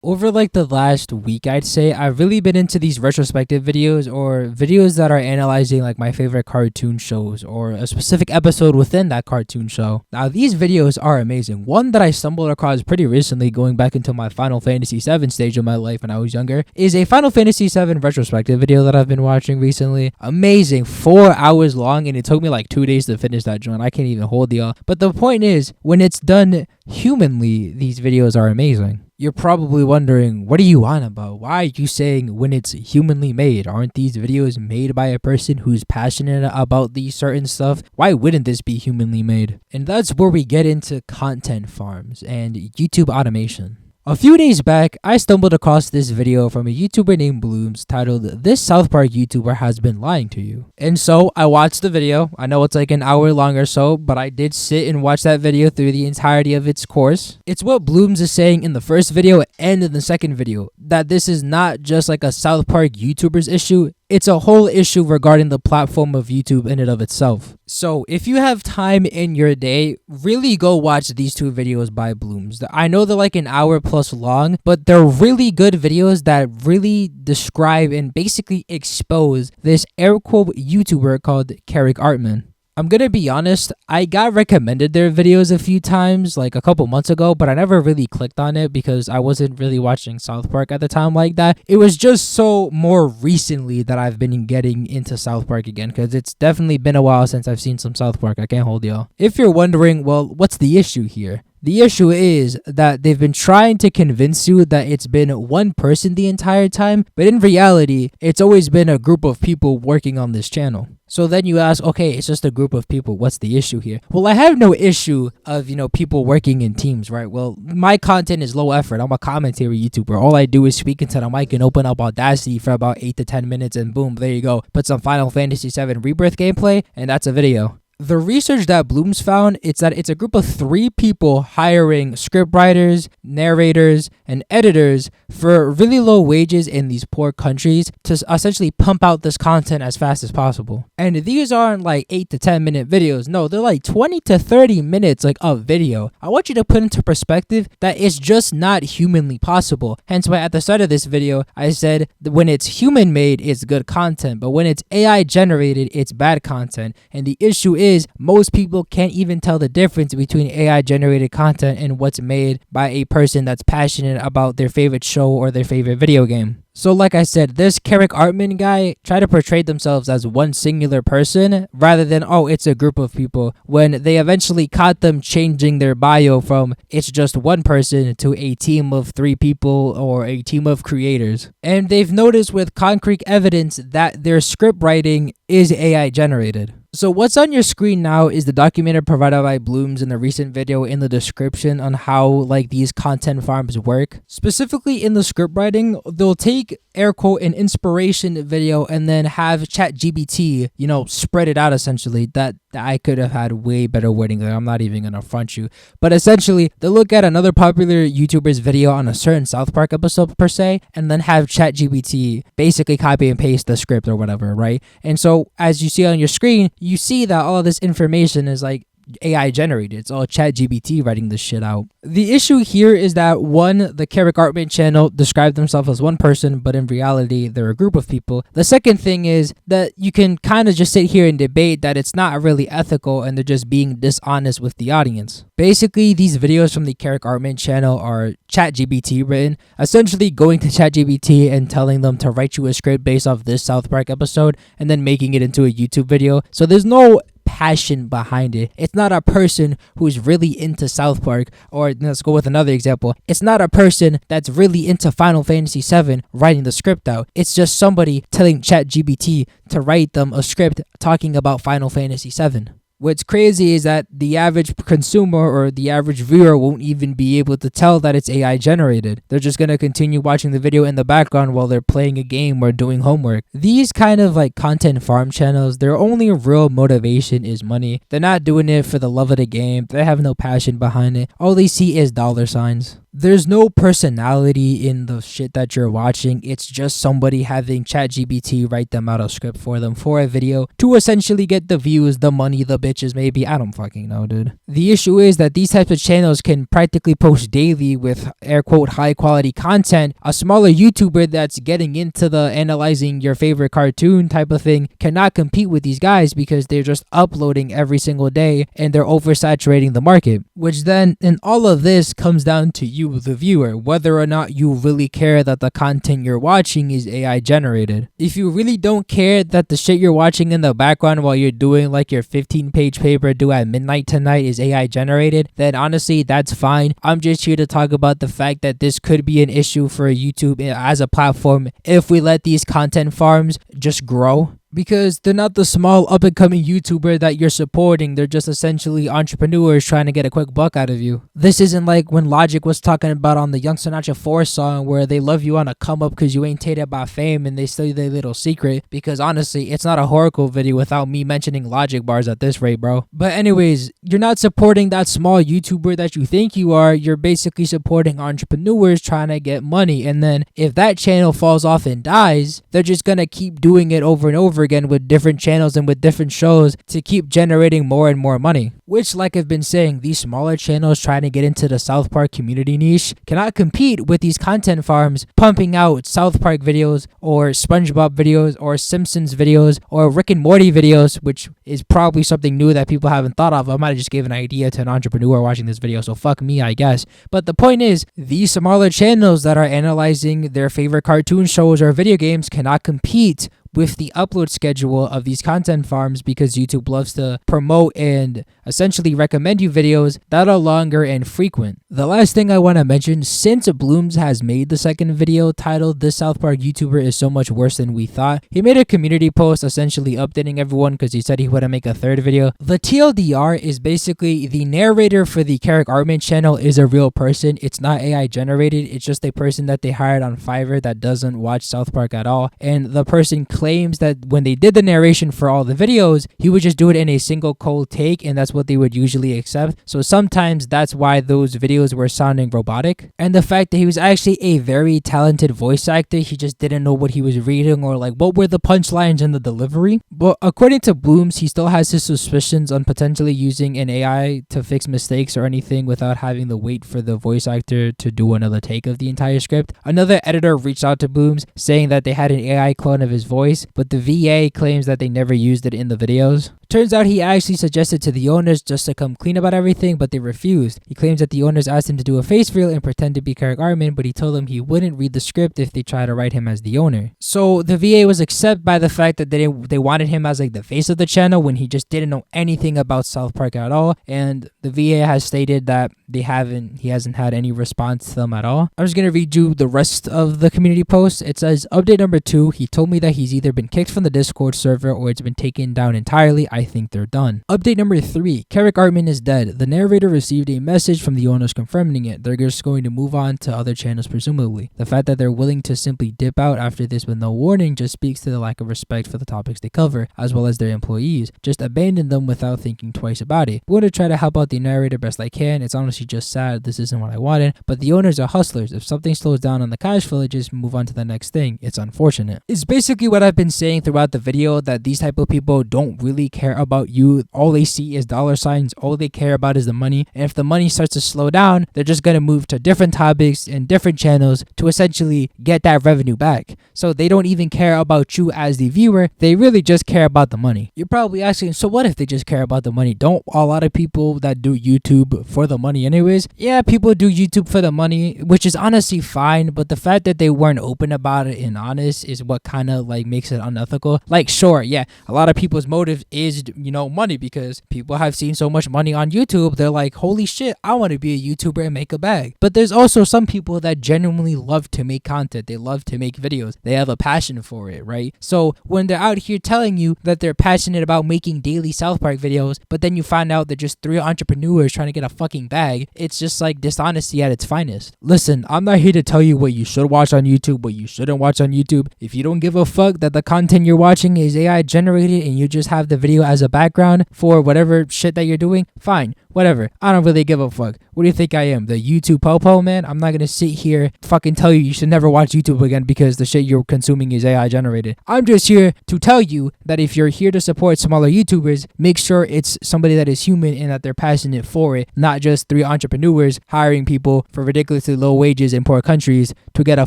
Over like the last week, I'd say, I've really been into these retrospective videos or videos that are analyzing like my favorite cartoon shows or a specific episode within that cartoon show. Now, these videos are amazing. One that I stumbled across pretty recently, going back into my Final Fantasy VII stage of my life when I was younger, is a Final Fantasy VII retrospective video that I've been watching recently. Amazing, 4 hours long, and it took me like 2 days to finish that joint. I can't even hold y'all. But the point is, when it's done humanly, these videos are amazing. You're probably wondering, what are you on about? Why are you saying when it's humanly made? Aren't these videos made by a person who's passionate about these certain stuff? Why wouldn't this be humanly made? And that's where we get into content farms and YouTube automation. A few days back, I stumbled across this video from a YouTuber named Blooms titled, "This South Park YouTuber has been lying to you." And so I watched the video. I know it's like an hour long or so, but I did sit and watch that video through the entirety of its course. It's what Blooms is saying in the first video and in the second video, that this is not just like a South Park YouTuber's issue. It's a whole issue regarding the platform of YouTube in and of itself. So if you have time in your day, really go watch these two videos by Blooms. I know they're like an hour plus long, but they're really good videos that really describe and basically expose this air quote YouTuber called Ceric Artman. I'm gonna be honest, I got recommended their videos a few times, like a couple months ago, but I never really clicked on it because I wasn't really watching South Park at the time like that. It was just so more recently that I've been getting into South Park again, because it's definitely been a while since I've seen some South Park. I can't hold y'all. If you're wondering, well, what's the issue here? The issue is that they've been trying to convince you that it's been one person the entire time, but in reality, it's always been a group of people working on this channel. So then you ask, okay, it's just a group of people. What's the issue here? Well, I have no issue of, people working in teams, right? Well, my content is low effort. I'm a commentary YouTuber. All I do is speak into the mic and open up Audacity for about 8 to 10 minutes, and boom, there you go. Put some Final Fantasy VII Rebirth gameplay, and that's a video. The research that Blooms found is that it's a group of 3 people hiring scriptwriters, narrators, and editors for really low wages in these poor countries to essentially pump out this content as fast as possible. And these aren't like 8 to 10 minute videos. No, they're like 20 to 30 minutes like of video. I want you to put into perspective that it's just not humanly possible. Hence why at the start of this video, I said that when it's human made, it's good content, but when it's AI generated, it's bad content. And the issue is most people can't even tell the difference between AI generated content and what's made by a person that's passionate about their favorite show or their favorite video game. So like I said, this Ceric Artman guy try to portray themselves as one singular person rather than, oh, it's a group of people, when they eventually caught them changing their bio from it's just one person to a team of 3 people or a team of creators. And they've noticed with concrete evidence that their script writing is AI generated. So what's on your screen now is the documentary provided by Blooms in the recent video in the description on how like these content farms work. Specifically in the script writing, they'll take air quote an inspiration video and then have ChatGPT, spread it out essentially. That I could have had way better wording there. I'm not even gonna front you. But essentially, they'll look at another popular YouTuber's video on a certain South Park episode per se, and then have ChatGPT basically copy and paste the script or whatever, right? And so as you see on your screen, you see that all of this information is like AI generated. It's all ChatGPT writing this shit out. The issue here is that one, the Ceric Artman channel described themselves as one person, but in reality, they're a group of people. The second thing is that you can kind of just sit here and debate that it's not really ethical and they're just being dishonest with the audience. Basically, these videos from the Ceric Artman channel are ChatGPT written, essentially going to ChatGPT and telling them to write you a script based off this South Park episode and then making it into a YouTube video. So there's no passion behind it. It's not a person who's really into South Park, or let's go with another example. It's not a person that's really into Final Fantasy VII writing the script out. It's just somebody telling ChatGPT to write them a script talking about Final Fantasy VII. What's crazy is that the average consumer or the average viewer won't even be able to tell that it's AI generated. They're just going to continue watching the video in the background while they're playing a game or doing homework. These kind of like content farm channels, their only real motivation is money. They're not doing it for the love of the game. They have no passion behind it. All they see is dollar signs. There's no personality in the shit that you're watching. It's just somebody having ChatGPT write them out a script for them for a video to essentially get the views, the money, the bitches, maybe. I don't fucking know, dude. The issue is that these types of channels can practically post daily with air quote high quality content. A smaller YouTuber that's getting into the analyzing your favorite cartoon type of thing cannot compete with these guys because they're just uploading every single day and they're oversaturating the market. Which then, in all of this, comes down to you, the viewer, whether or not you really care that the content you're watching is AI generated. If you really don't care that the shit you're watching in the background while you're doing like your 15-page paper due at midnight tonight is AI generated, then honestly, that's fine. I'm just here to talk about the fact that this could be an issue for YouTube as a platform if we let these content farms just grow. Because they're not the small up-and-coming YouTuber that you're supporting. They're just essentially entrepreneurs trying to get a quick buck out of you. This isn't like when Logic was talking about on the Young Sinatra 4 song where they love you on a come-up because you ain't tated by fame and they steal their little secret. Because honestly, it's not a Horuko video without me mentioning Logic bars at this rate, bro. But anyways, you're not supporting that small YouTuber that you think you are. You're basically supporting entrepreneurs trying to get money. And then if that channel falls off and dies, they're just gonna keep doing it over and over again with different channels and with different shows to keep generating more and more money. Which, like I've been saying, these smaller channels trying to get into the South Park community niche cannot compete with these content farms pumping out South Park videos or SpongeBob videos or Simpsons videos or Rick and Morty videos, which is probably something new that people haven't thought of. I might have just gave an idea to an entrepreneur watching this video, so fuck me, I guess. But the point is, these smaller channels that are analyzing their favorite cartoon shows or video games cannot compete with the upload schedule of these content farms because YouTube loves to promote and essentially recommend you videos that are longer and frequent. The last thing I want to mention, since Blooms has made the second video titled "This South Park YouTuber is so much worse than we thought," he made a community post essentially updating everyone because he said he wouldn't make a third video. The TLDR is basically the narrator for the Ceric Artman channel is a real person. It's not AI generated. It's just a person that they hired on Fiverr that doesn't watch South Park at all. And the person claims that when they did the narration for all the videos, he would just do it in a single cold take, and that's what they would usually accept. So sometimes that's why those videos were sounding robotic. And the fact that he was actually a very talented voice actor, he just didn't know what he was reading or like what were the punchlines in the delivery. But according to Blooms, he still has his suspicions on potentially using an AI to fix mistakes or anything without having to wait for the voice actor to do another take of the entire script. Another editor reached out to Blooms saying that they had an AI clone of his voice, but the VA claims that they never used it in the videos. Turns out he actually suggested to the owners just to come clean about everything, but they refused. He claims that the owners asked him to do a face reel and pretend to be Ceric Artman, but he told them he wouldn't read the script if they tried to write him as the owner. So the VA was upset by the fact that they wanted him as like the face of the channel when he just didn't know anything about South Park at all, and the VA has stated that he hasn't had any response to them at all. I'm just gonna read you the rest of the community post. It says, update number 2, he told me that he's either been kicked from the Discord server or it's been taken down entirely. I think they're done. Update number 3, Ceric Artman is dead. The narrator received a message from the owners confirming it. They're just going to move on to other channels presumably. The fact that they're willing to simply dip out after this with no warning just speaks to the lack of respect for the topics they cover, as well as their employees. Just abandon them without thinking twice about it. I'm going to try to help out the narrator best I can. It's honestly just sad. This isn't what I wanted, but the owners are hustlers. If something slows down on the cash flow, just move on to the next thing. It's unfortunate. It's basically what I've been saying throughout the video, that these type of people don't really care about you. All they see is dollar signs. All they care about is the money. And if the money starts to slow down, they're just going to move to different topics and different channels to essentially get that revenue back. So they don't even care about you as the viewer. They really just care about the money. You're probably asking, so what if they just care about the money? Don't a lot of people that do YouTube for the money anyways? Yeah, people do YouTube for the money, which is honestly fine, but the fact that they weren't open about it and honest is what kind of like makes it unethical. Like, sure, yeah, a lot of people's motive is, money, because people have seen so much money on YouTube. They're like, holy shit, I want to be a YouTuber and make a bag. But there's also some people that genuinely love to make content. They love to make videos. They have a passion for it, right? So when they're out here telling you that they're passionate about making daily South Park videos, but then you find out they're just 3 entrepreneurs trying to get a fucking bag, it's just like dishonesty at its finest. Listen, I'm not here to tell you what you should watch on YouTube, what you shouldn't watch on YouTube. If you don't give a fuck that the content you're watching is AI generated and you just have the video as a background for whatever shit that you're doing, fine, whatever. I don't really give a fuck. What do you think I am, the YouTube popo, man? I'm not gonna sit here fucking tell you should never watch YouTube again because the shit you're consuming is AI generated. I'm just here to tell you that if you're here to support smaller YouTubers, make sure it's somebody that is human and that they're passionate for it, not just 3 entrepreneurs hiring people for ridiculously low wages in poor countries to get a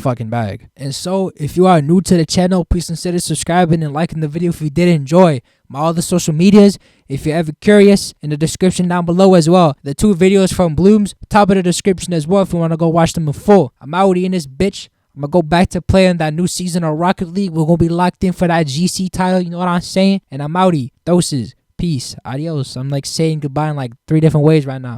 fucking bag. And so, if you are new to the channel, please consider subscribing and liking the video if you did enjoy. My other social medias, if you're ever curious, in the description down below as well. The 2 videos from Blooms, top of the description as well if you want to go watch them in full. I'm outie in this bitch. I'm gonna go back to playing that new season of Rocket League. We're gonna be locked in for that GC title, you know what I'm saying? And I'm outie. Doses. Peace. Adios. I'm like saying goodbye in like 3 different ways right now.